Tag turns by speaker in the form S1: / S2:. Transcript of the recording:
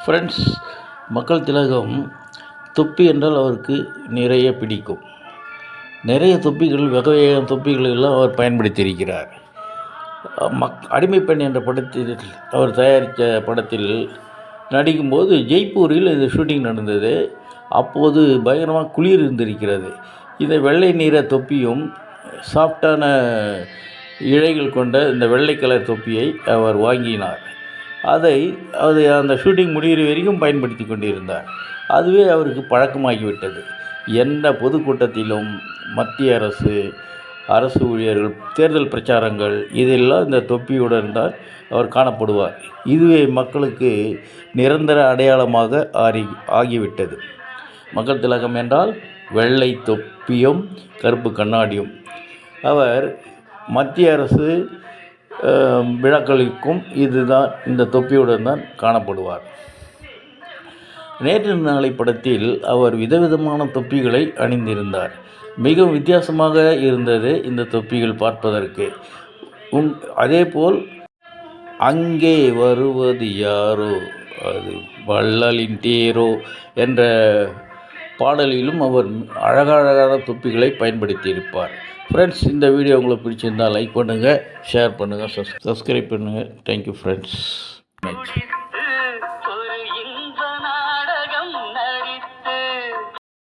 S1: Friends, மக்கள் திலகம் தொப்பி என்றால் அவருக்கு நிறைய பிடிக்கும். நிறைய தொப்பிகள், வகையான தொப்பிகள் எல்லாம் அவர் பயன்படுத்தியிருக்கிறார். அடிமைப்பெண் என்ற படத்தில் அவர் தயாரித்த படத்தில் நடிக்கும்போது ஜெய்ப்பூரில் இந்த ஷூட்டிங் நடந்தது. அப்போது பயங்கரமாக குளிர் இருந்திருக்கிறது. இந்த வெள்ளை நிற தொப்பியும் சாஃப்டான இழைகள் கொண்ட இந்த வெள்ளை கலர் தொப்பியை அவர் வாங்கினார். அதை அந்த ஷூட்டிங் முடிகிற வரைக்கும் பயன்படுத்தி கொண்டிருந்தார். அதுவே அவருக்கு பழக்கமாகிவிட்டது. எந்த பொதுக்கூட்டத்திலும் மத்திய அரசு ஊழியர்கள், தேர்தல் பிரச்சாரங்கள் இதெல்லாம் இந்த தொப்பியுடன் தான் அவர் காணப்படுவார். இதுவே மக்களுக்கு நிரந்தர அடையாளமாக ஆகிவிட்டது. மக்கள் திலகம் என்றால் வெள்ளை தொப்பியும் கருப்பு கண்ணாடியும். அவர் மத்திய அரசு விழாக்களுக்கும் இதுதான், இந்த தொப்பியுடன் தான் காணப்படுவார். நேற்று நாளை படத்தில் அவர் விதவிதமான தொப்பிகளை அணிந்திருந்தார். மிகவும் வித்தியாசமாக இருந்தது இந்த தொப்பிகள் பார்ப்பதற்கு. அதேபோல் அங்கே வருவது யாரோ அது வள்ளலின் தேரோ என்ற பாடலிலும் அவர் அழகழகான தொப்பிகளை பயன்படுத்தியிருப்பார். ஃப்ரெண்ட்ஸ், இந்த வீடியோ உங்களுக்கு பிடிச்சிருந்தால் லைக் பண்ணுங்கள், ஷேர் பண்ணுங்கள், சப்ஸ்கிரைப் பண்ணுங்கள். Thank you friends.